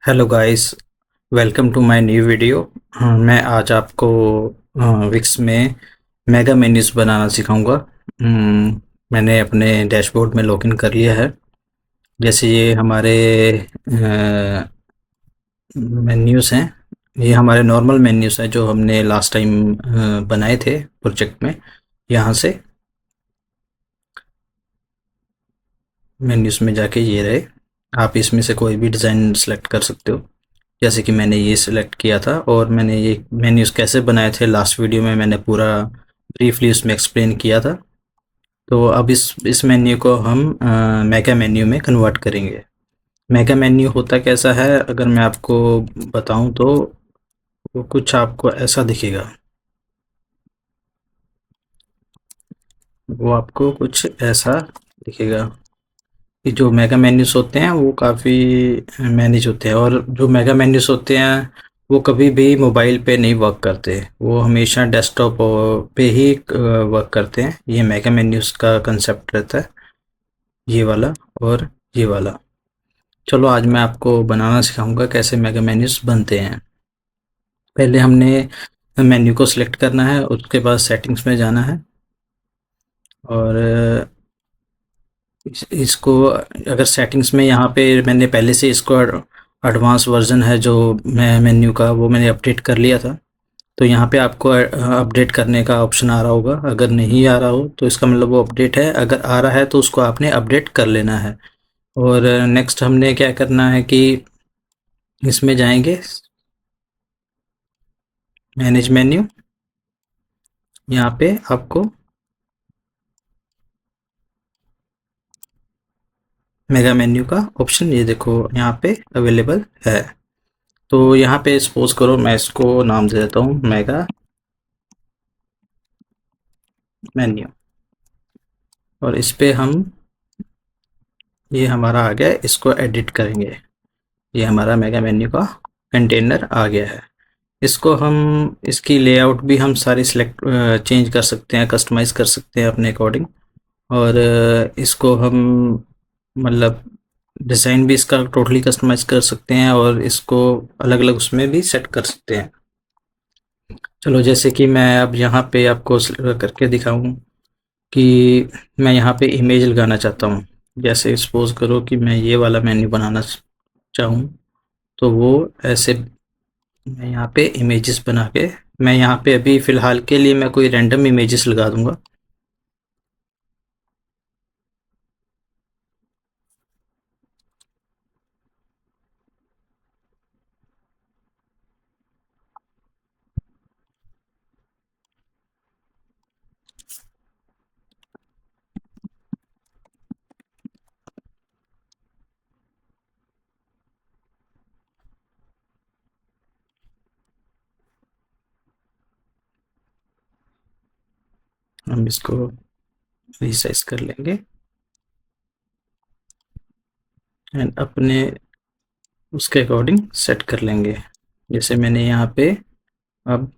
Hello guys, welcome to my new video. मैं आज आपको विक्स में मेगा मेन्यूज़ बनाना सिखाऊंगा। मैंने अपने डैशबोर्ड में लॉगिन कर लिया है। जैसे ये हमारे मेन्यूज़ हैं। ये हमारे नॉर्मल मेन्यूज़ हैं जो हमने लास्ट टाइम बनाए थे प्रोजेक्ट में। यहाँ से मेन्यूज़ में जाके ये रहे। आप इसमें से कोई भी डिज़ाइन सेलेक्ट कर सकते हो। जैसे कि मैंने ये सिलेक्ट किया था और मैंने ये मेन्यूज़ कैसे बनाए थे लास्ट वीडियो में मैंने पूरा ब्रीफली उसमें एक्सप्लेन किया था। तो अब इस मेन्यू को हम मेगा मेन्यू में कन्वर्ट करेंगे। मेगा मेन्यू होता कैसा है, अगर मैं आपको बताऊं तो वो कुछ आपको ऐसा दिखेगा। वो आपको कुछ ऐसा दिखेगा कि जो मेगा मेन्यूज होते हैं वो काफ़ी मैनेज होते हैं, और जो मेगा मेन्यूज होते हैं वो कभी भी मोबाइल पे नहीं वर्क करते। वो हमेशा डेस्कटॉप पे ही वर्क करते हैं। ये मेगा मेन्यूज का कंसेप्ट रहता है, ये वाला और ये वाला। चलो आज मैं आपको बनाना सिखाऊंगा कैसे मेगा मेन्यूज बनते हैं। पहले हमने मेन्यू को सिलेक्ट करना है, उसके बाद सेटिंग्स में जाना है और इसको अगर सेटिंग्स में यहाँ पे मैंने पहले से इसको एडवांस वर्जन है जो मैं मेन्यू का वो मैंने अपडेट कर लिया था। तो यहाँ पे आपको अपडेट करने का ऑप्शन आ रहा होगा। अगर नहीं आ रहा हो तो इसका मतलब वो अपडेट है, अगर आ रहा है तो उसको आपने अपडेट कर लेना है। और नेक्स्ट हमने क्या करना है कि इसमें जाएंगे मैनेज मेन्यू। यहाँ पे आपको मेगा मेन्यू का ऑप्शन ये देखो यहाँ पे अवेलेबल है। तो यहाँ पे सपोज करो मैं इसको नाम दे देता हूँ मेगा मेन्यू, और इस पे हम ये हमारा आ गया, इसको एडिट करेंगे। ये हमारा मेगा मेन्यू का कंटेनर आ गया है। इसको हम इसकी लेआउट भी हम सारी सिलेक्ट चेंज कर सकते हैं, कस्टमाइज़ कर सकते हैं अपने अकॉर्डिंग। और इसको हम मतलब डिज़ाइन भी इसका टोटली कस्टमाइज़ कर सकते हैं और इसको अलग अलग उसमें भी सेट कर सकते हैं। चलो जैसे कि मैं अब यहाँ पे आपको करके दिखाऊं कि मैं यहाँ पे इमेज लगाना चाहता हूँ। जैसे सपोज करो कि मैं ये वाला मेन्यू बनाना चाहूँ, तो वो ऐसे मैं यहाँ पे इमेजेस बना के मैं यहाँ पे अभी फ़िलहाल के लिए मैं कोई रैंडम इमेजेस लगा दूंगा। हम इसको रिसाइज कर लेंगे एंड अपने उसके अकॉर्डिंग सेट कर लेंगे। जैसे मैंने यहाँ पे अब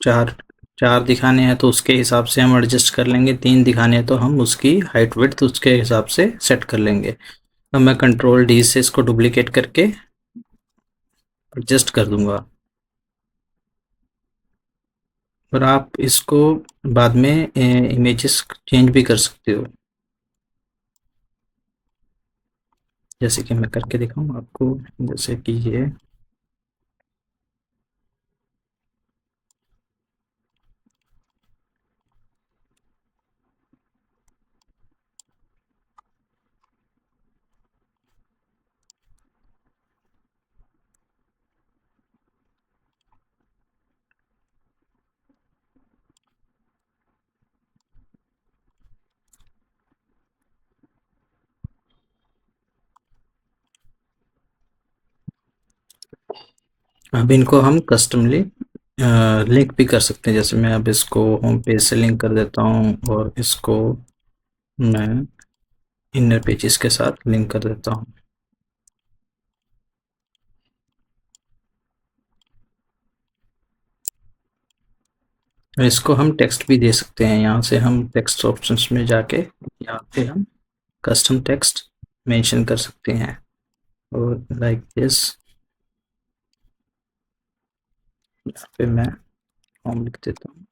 चार चार दिखाने हैं तो उसके हिसाब से हम एडजस्ट कर लेंगे। तीन दिखाने हैं तो हम उसकी हाइट विड्थ उसके हिसाब से सेट कर लेंगे। अब मैं कंट्रोल डी से इसको डुप्लीकेट करके एडजस्ट कर दूंगा, और आप इसको बाद में इमेजेस चेंज भी कर सकते हो। जैसे कि मैं करके दिखाऊँ आपको, जैसे कि ये अब इनको हम कस्टमली लिंक भी कर सकते हैं। जैसे मैं अब इसको होम पेज से लिंक कर देता हूँ और इसको मैं इनर पेजेस के साथ लिंक कर देता हूँ। और इसको हम टेक्स्ट भी दे सकते हैं। यहाँ से हम टेक्स्ट ऑप्शंस में जाके यहाँ पे हम कस्टम टेक्स्ट मेंशन कर सकते हैं। और लाइक दिस, यहाँ पे मैं होम लिख देता हूँ।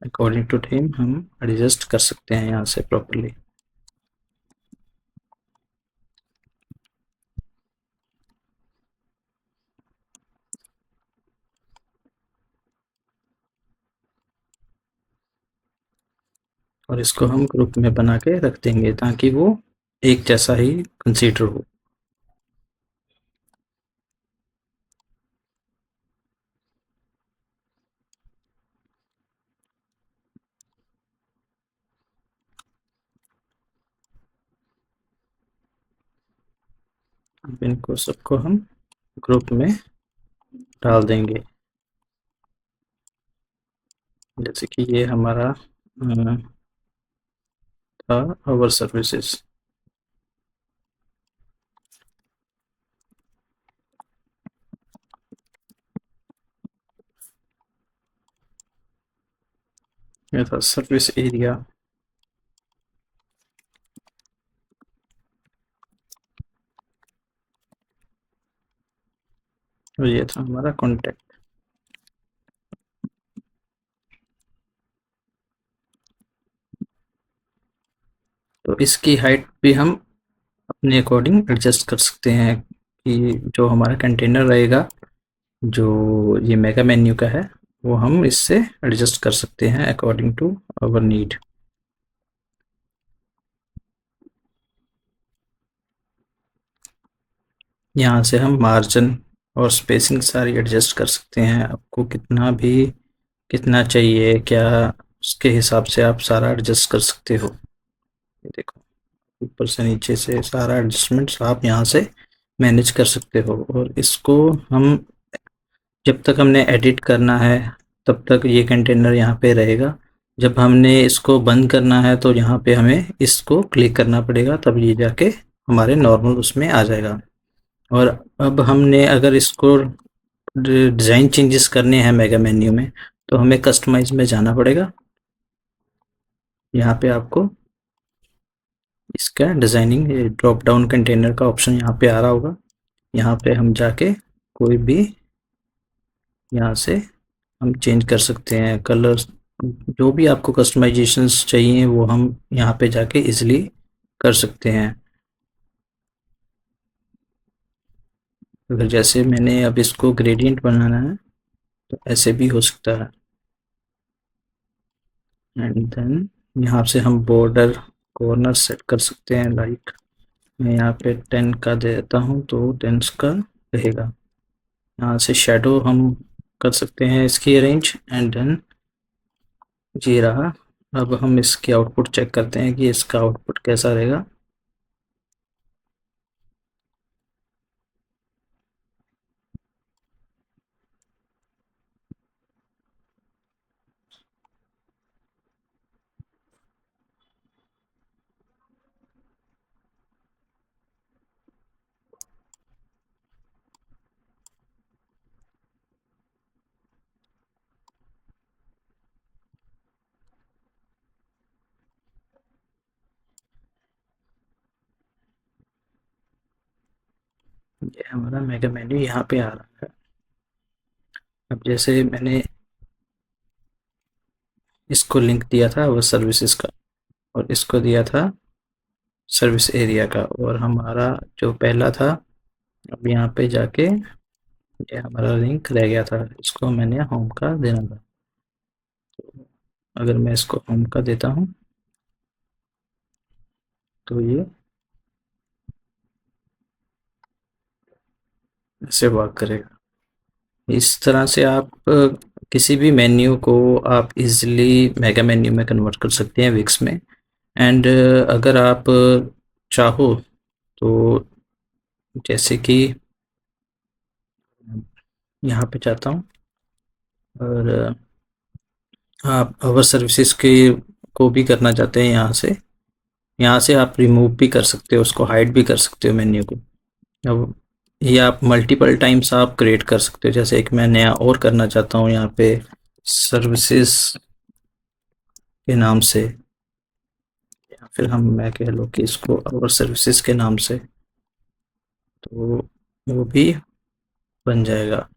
अकॉर्डिंग टू थीम हम एडजस्ट कर सकते हैं यहाँ से प्रॉपरली। और इसको हम ग्रुप में बना के रख देंगे ताकि वो एक जैसा ही कंसीडर हो। अब इनको सबको हम ग्रुप में डाल देंगे। जैसे कि ये हमारा था आवर सर्विसेज। ये था सर्विस एरिया। और ये था हमारा कॉन्टेक्ट। तो इसकी हाइट भी हम अपने अकॉर्डिंग एडजस्ट कर सकते हैं कि जो हमारा कंटेनर रहेगा, जो ये मेगा मेन्यू का है, वो हम इससे एडजस्ट कर सकते हैं अकॉर्डिंग टू आवर नीड। यहाँ से हम मार्जिन और स्पेसिंग सारी एडजस्ट कर सकते हैं। आपको कितना भी कितना चाहिए क्या, उसके हिसाब से आप सारा एडजस्ट कर सकते हो। ये देखो, ऊपर से नीचे से सारा एडजस्टमेंट्स आप यहाँ से मैनेज कर सकते हो। और इसको हम जब तक हमने एडिट करना है तब तक ये कंटेनर यहाँ पे रहेगा। जब हमने इसको बंद करना है तो यहाँ पे हमें इसको क्लिक करना पड़ेगा, तब ये जाके हमारे नॉर्मल उसमें आ जाएगा। और अब हमने अगर इसको डिज़ाइन चेंजेस करने हैं मेगा मेन्यू में, तो हमें कस्टमाइज में जाना पड़ेगा। यहाँ पे आपको इसका डिज़ाइनिंग ड्रॉप डाउन कंटेनर का ऑप्शन यहाँ पे आ रहा होगा। यहाँ पे हम जाके कोई भी यहाँ से हम चेंज कर सकते हैं कलर्स। जो भी आपको कस्टमाइजेशंस चाहिए वो हम यहाँ पे जाके इजीली कर सकते हैं। अगर जैसे मैंने अब इसको ग्रेडियंट बनाना है तो ऐसे भी हो सकता है। एंड देन यहाँ से हम बॉर्डर कॉर्नर सेट कर सकते हैं। लाइक मैं यहाँ पे 10 का देता हूँ तो 10 का रहेगा। यहाँ से शेडो हम कर सकते हैं इसकी अरेंज। एंड देन ये रहा। अब हम इसकी आउटपुट चेक करते हैं कि इसका आउटपुट कैसा रहेगा। ये हमारा मेगा मेन्यू यहाँ पे आ रहा है। अब जैसे मैंने इसको लिंक दिया था वो सर्विसेज का, और इसको दिया था सर्विस एरिया का, और हमारा जो पहला था, अब यहाँ पे जाके ये हमारा लिंक रह गया था, इसको मैंने होम का देना था। तो अगर मैं इसको होम का देता हूँ तो ये ऐसे वर्क करेगा। इस तरह से आप किसी भी मेन्यू को आप इजीली मेगा मेन्यू में कन्वर्ट कर सकते हैं विक्स में। एंड अगर आप चाहो तो जैसे कि यहाँ पे चाहता हूँ, और आप अवर सर्विसेज के को भी करना चाहते हैं, यहाँ से आप रिमूव भी कर सकते हो, उसको हाइड भी कर सकते हो मेन्यू को। अब ये आप मल्टीपल टाइम्स आप क्रिएट कर सकते हो। जैसे एक मैं नया और करना चाहता हूँ यहाँ पे सर्विसेज के नाम से, फिर हम मैं कह लो कि इसको और सर्विसेज के नाम से, तो वो भी बन जाएगा।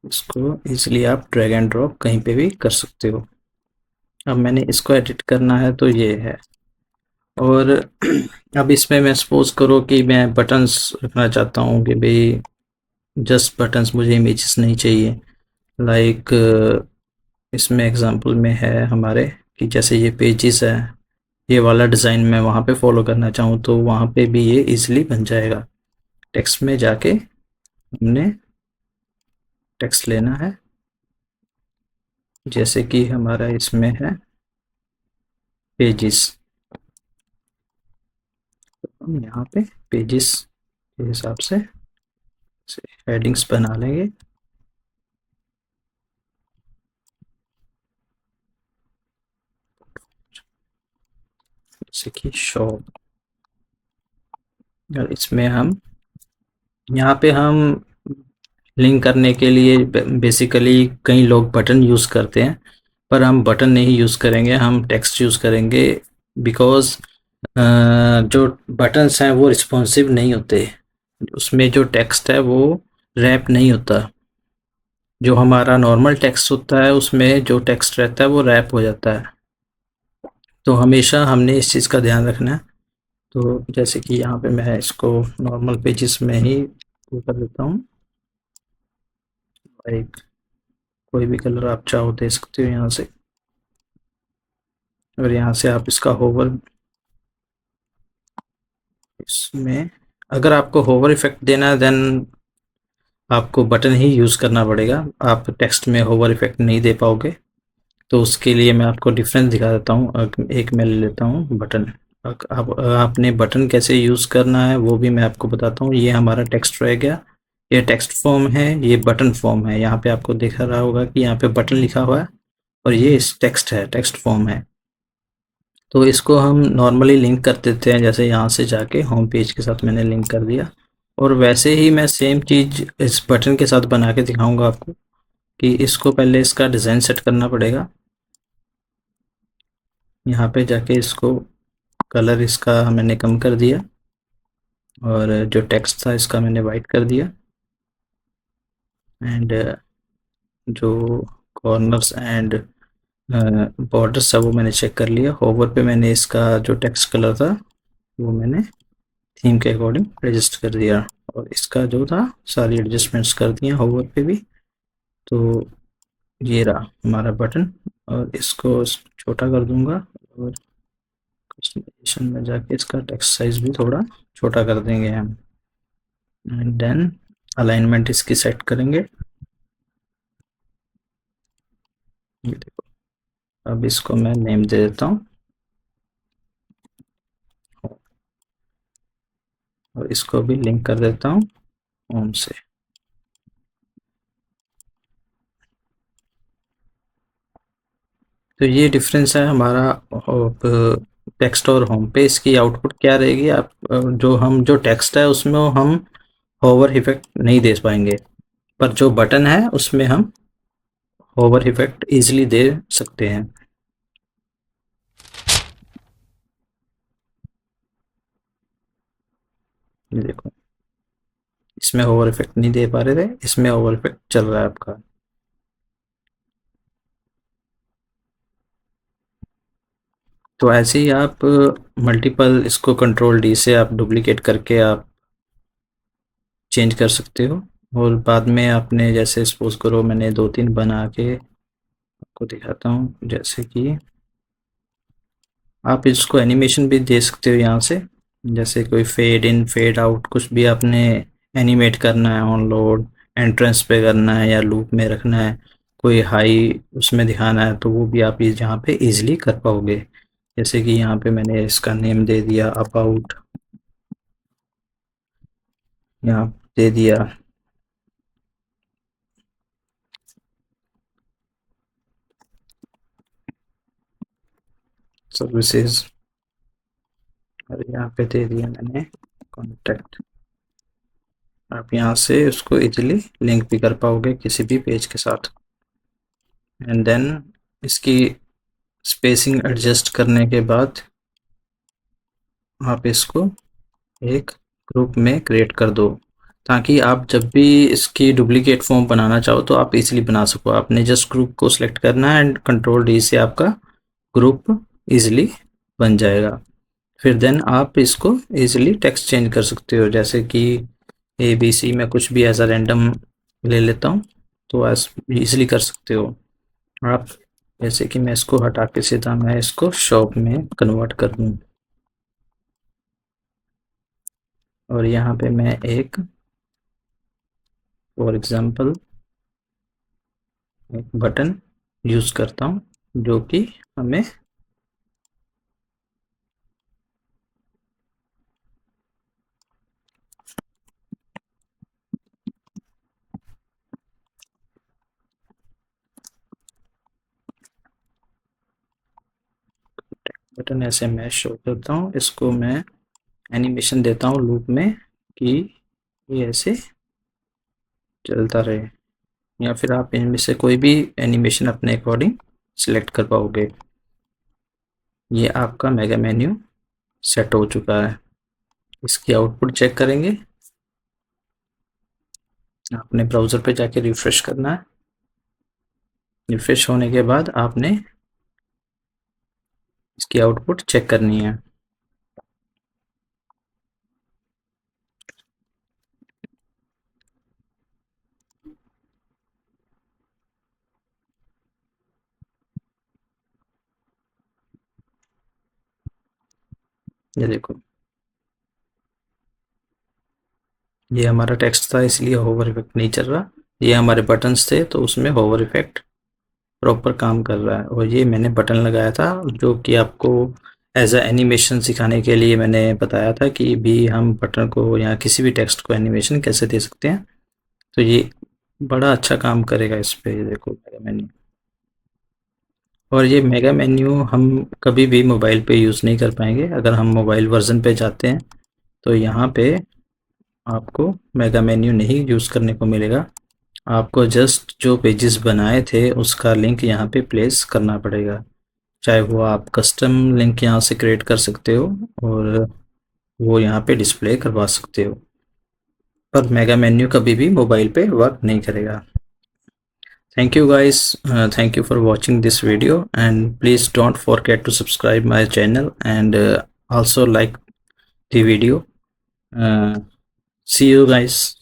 इसको इसलिए आप ड्रैग एंड ड्रॉप कहीं पे भी कर सकते हो। अब मैंने इसको एडिट करना है तो ये है। और अब इसमें मैं सपोज करो कि मैं बटन्स रखना चाहता हूँ कि भाई जस्ट बटन्स, मुझे इमेजेस नहीं चाहिए। लाइक इसमें एग्जांपल में है हमारे कि जैसे ये पेजेस है, ये वाला डिज़ाइन मैं वहाँ पे फॉलो करना चाहूँ तो वहाँ पे भी ये इजीली बन जाएगा। टेक्स्ट में जाके हमने टेक्स्ट लेना है, जैसे कि हमारा इसमें है पेजेस, तो हम यहाँ पे पेजेस के हिसाब से हेडिंग्स बना लेंगे। जैसे कि शॉप, और इसमें हम यहाँ पे हम लिंक करने के लिए बेसिकली कई लोग बटन यूज़ करते हैं, पर हम बटन नहीं यूज़ करेंगे, हम टेक्स्ट यूज़ करेंगे। बिकॉज़ जो बटन्स हैं वो रिस्पॉन्सिव नहीं होते, उसमें जो टेक्स्ट है वो रैप नहीं होता। जो हमारा नॉर्मल टेक्स्ट होता है उसमें जो टेक्स्ट रहता है वो रैप हो जाता है। तो हमेशा हमने इस चीज़ का ध्यान रखना है। तो जैसे कि यहाँ पे मैं इसको नॉर्मल पेजेस में ही वो कर देता हूँ, लाइक कोई भी कलर आप चाहो दे सकते हो यहाँ से। और यहाँ से आप इसका होवर, इसमें अगर आपको होवर इफेक्ट देना है देन आपको बटन ही यूज़ करना पड़ेगा, आप टेक्स्ट में होवर इफेक्ट नहीं दे पाओगे। तो उसके लिए मैं आपको डिफरेंस दिखा देता हूँ। एक मैं ले लेता हूँ बटन। अब आपने बटन कैसे यूज़ करना है वो भी मैं आपको बताता हूँ। ये हमारा टेक्स्ट रह गया, ये टेक्स्ट फॉर्म है, ये बटन फॉर्म है। यहाँ पे आपको दिख रहा होगा कि यहाँ पे बटन लिखा हुआ है और ये इस टेक्स्ट है, टेक्स्ट फॉर्म है। तो इसको हम नॉर्मली लिंक कर देते हैं, जैसे यहाँ से जाके होम पेज के साथ मैंने लिंक कर दिया। और वैसे ही मैं सेम चीज़ इस बटन के साथ बना के दिखाऊंगा आपको कि इसको पहले इसका डिज़ाइन सेट करना पड़ेगा। यहाँ पे जाके इसको कलर इसका मैंने कम कर दिया और जो टेक्स्ट था इसका मैंने वाइट कर दिया। एंड जो कॉर्नर्स एंड बॉर्डर्स था वो मैंने चेक कर लिया। होवर पे मैंने इसका जो टेक्स्ट कलर था वो मैंने थीम के अकॉर्डिंग एडजस्ट कर दिया और इसका जो था सारी एडजस्टमेंट्स कर दिया होवर पे भी। तो ये रहा हमारा बटन, और इसको छोटा कर दूंगा और कस्टमाइजेशन में जाके इसका टेक्स्ट साइज भी थोड़ा छोटा कर देंगे हम। एंड देन अलाइनमेंट इसकी सेट करेंगे। ये देखो, अब इसको मैं नेम दे देता हूँ और इसको भी लिंक कर देता हूँ होम से। तो ये डिफरेंस है हमारा टेक्स्ट और होम पे। इसकी आउटपुट क्या रहेगी, आप जो टेक्स्ट है उसमें हम होवर इफेक्ट नहीं दे पाएंगे, पर जो बटन है उसमें हम होवर इफेक्ट इजीली दे सकते हैं। ये देखो, इसमें ओवर इफेक्ट नहीं दे पा रहे थे, इसमें ओवर इफेक्ट चल रहा है आपका। तो ऐसे ही आप मल्टीपल इसको कंट्रोल डी से आप डुप्लीकेट करके आप चेंज कर सकते हो। और बाद में आपने जैसे सपोज करो मैंने दो तीन बना के आपको दिखाता हूँ, जैसे कि आप इसको एनिमेशन भी दे सकते हो यहाँ से। जैसे कोई फेड इन फेड आउट कुछ भी आपने एनिमेट करना है, ऑन लोड एंट्रेंस पे करना है या लूप में रखना है, कोई हाई उसमें दिखाना है, तो वो भी आप इस यहाँ पे इजीली कर पाओगे। जैसे कि यहाँ पे मैंने इसका नेम दे दिया अबाउट, यहाँ दे दिया सर्विसेज, और यहाँ पे दे दिया मैंने कॉन्टैक्ट। आप यहाँ से उसको इजीली लिंक भी कर पाओगे किसी भी पेज के साथ। एंड देन इसकी स्पेसिंग एडजस्ट करने के बाद आप इसको एक ग्रुप में क्रिएट कर दो, ताकि आप जब भी इसकी डुप्लीकेट फॉर्म बनाना चाहो तो आप इजीली बना सको। आपने जस्ट ग्रुप को सिलेक्ट करना है एंड कंट्रोल डी से आपका ग्रुप इजीली बन जाएगा। फिर देन आप इसको इजीली टेक्स्ट चेंज कर सकते हो, जैसे कि ABC में कुछ भी ऐसा रैंडम ले लेता हूँ, तो ऐसा इजीली कर सकते हो आप। जैसे कि मैं इसको हटा के सीधा मैं इसको शॉप में कन्वर्ट कर दूँ, और यहाँ पे मैं एक फॉर एग्जांपल एक बटन यूज़ करता हूँ जो कि हमें बटन ऐसे मैं शो करता हूँ, इसको मैं एनिमेशन देता हूँ लूप में कि ये ऐसे चलता रहे, या फिर आप इनमें से कोई भी एनिमेशन अपने अकॉर्डिंग सिलेक्ट कर पाओगे। ये आपका मेगा मेन्यू सेट हो चुका है। इसकी आउटपुट चेक करेंगे। आपने ब्राउज़र पे जाके रिफ्रेश करना है। रिफ्रेश होने के बाद आपने इसकी आउटपुट चेक करनी है। ये देखो, ये हमारा टेक्स्ट था इसलिए होवर इफेक्ट नहीं चल रहा। ये हमारे बटन्स थे तो उसमें होवर इफेक्ट प्रॉपर काम कर रहा है। और ये मैंने बटन लगाया था जो कि आपको एज अ एनिमेशन सिखाने के लिए मैंने बताया था कि भी हम बटन को या किसी भी टेक्स्ट को एनिमेशन कैसे दे सकते हैं। तो ये बड़ा अच्छा काम करेगा इस पे। ये देखो मेगा मेन्यू, और ये मेगा मेन्यू हम कभी भी मोबाइल पे यूज़ नहीं कर पाएंगे। अगर हम मोबाइल वर्जन पे जाते हैं तो यहाँ पे आपको मेगा मेन्यू नहीं यूज़ करने को मिलेगा। आपको जस्ट जो पेजेस बनाए थे उसका लिंक यहाँ पे प्लेस करना पड़ेगा, चाहे वो आप कस्टम लिंक यहाँ से क्रिएट कर सकते हो और वो यहाँ पे डिस्प्ले करवा सकते हो, पर मेगा मेन्यू कभी भी मोबाइल पे वर्क नहीं करेगा। Thank you guys, thank you for watching this video, and please don't forget to subscribe my channel and also like the video. See you guys.